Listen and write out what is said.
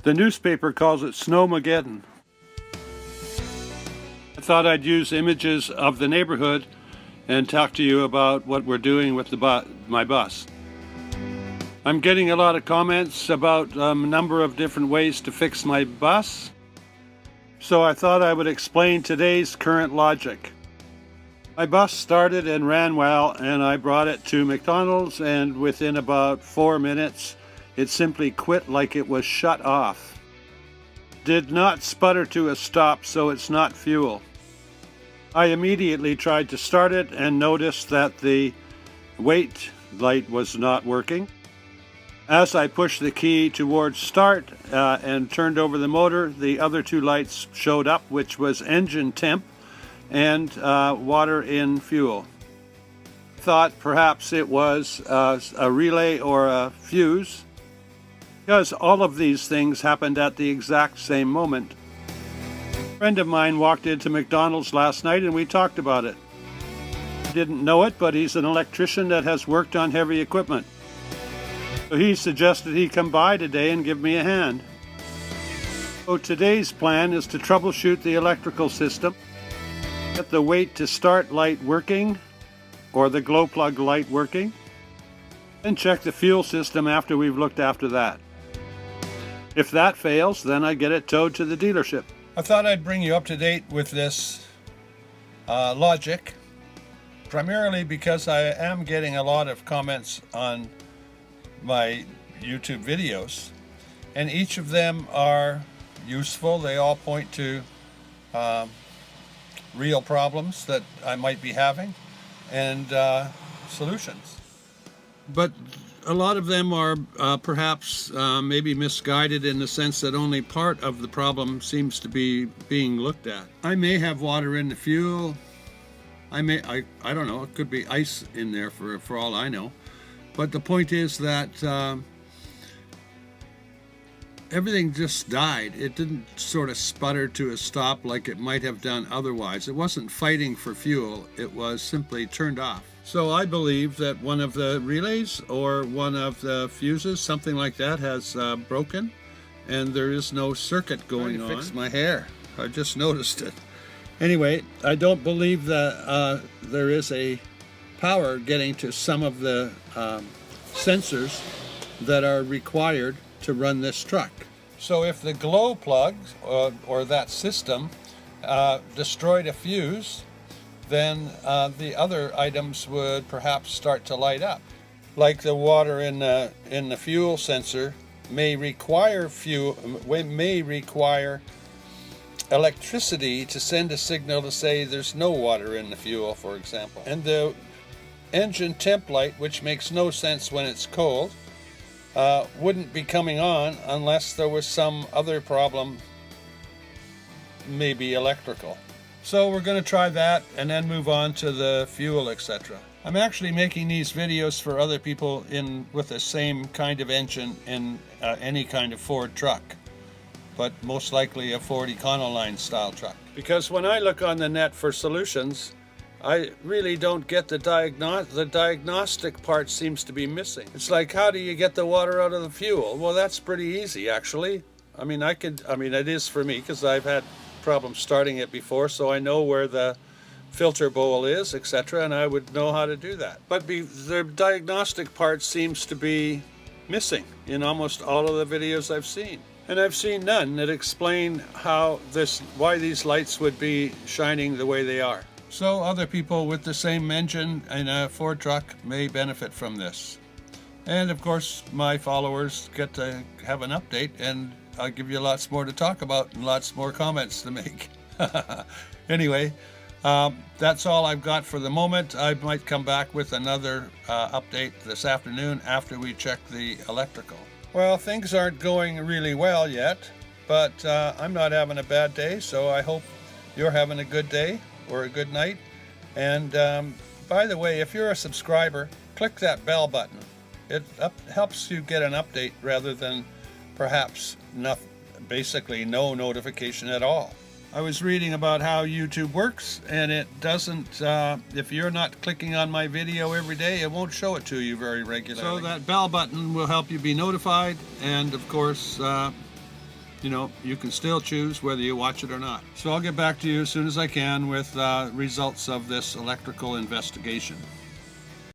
The newspaper calls it Snowmageddon. I thought I'd use images of the neighborhood and talk to you about what we're doing with my bus. I'm getting a lot of comments about a number of different ways to fix my bus, so I thought I would explain today's current logic. My bus started and ran well, and I brought it to McDonald's, and within about 4 minutes it simply quit like it was shut off. Did not sputter to a stop, so it's not fuel. I immediately tried to start it and noticed that the wait light was not working. As I pushed the key towards start and turned over the motor, the other two lights showed up, which was engine temp and water in fuel. Thought perhaps it was a relay or a fuse, because all of these things happened at the exact same moment. A friend of mine walked into McDonald's last night and we talked about it. I didn't know it, but he's an electrician that has worked on heavy equipment. So he suggested he come by today and give me a hand. So today's plan is to troubleshoot the electrical system, get the wait to start light working, or the glow plug light working, and check the fuel system after we've looked after that. If that fails, then I get it towed to the dealership. I thought I'd bring you up to date with this logic, primarily because I am getting a lot of comments on my YouTube videos, and each of them are useful. They all point to real problems that I might be having and solutions. But a lot of them are perhaps maybe misguided in the sense that only part of the problem seems to be being looked at. I may have water in the fuel. I don't know, it could be ice in there for all I know. But the point is that everything just died. It didn't sort of sputter to a stop like it might have done otherwise. It wasn't fighting for fuel, it was simply turned off. So I believe that one of the relays or one of the fuses, something like that, has broken, and there is no circuit going on. Fix my hair. I just noticed it. Anyway, I don't believe that there is a power getting to some of the sensors that are required to run this truck. So if the glow plug or that system destroyed a fuse, then the other items would perhaps start to light up. Like the water in the fuel sensor may require electricity to send a signal to say there's no water in the fuel, for example. And the engine temp light, which makes no sense when it's cold, wouldn't be coming on unless there was some other problem, maybe electrical. So we're going to try that and then move on to the fuel, etc. I'm actually making these videos for other people with the same kind of engine in any kind of Ford truck, but most likely a Ford Econoline style truck. Because when I look on the net for solutions, I really don't get the diagnostic part seems to be missing. It's like, how do you get the water out of the fuel? Well, that's pretty easy, actually. I mean, it is for me because I've had problems starting it before, so I know where the filter bowl is, etc., and I would know how to do that. But the diagnostic part seems to be missing in almost all of the videos I've seen. And I've seen none that explain why these lights would be shining the way they are. So other people with the same engine in a Ford truck may benefit from this. And of course, my followers get to have an update, and I'll give you lots more to talk about and lots more comments to make. Anyway, that's all I've got for the moment. I might come back with another update this afternoon after we check the electrical. Well, things aren't going really well yet, but I'm not having a bad day, so I hope you're having a good day or a good night. And by the way, if you're a subscriber, click that bell button. It helps you get an update rather than perhaps basically no notification at all. I was reading about how YouTube works, and it doesn't, if you're not clicking on my video every day, it won't show it to you very regularly. So that bell button will help you be notified, and of course, you know, you can still choose whether you watch it or not. So I'll get back to you as soon as I can with results of this electrical investigation.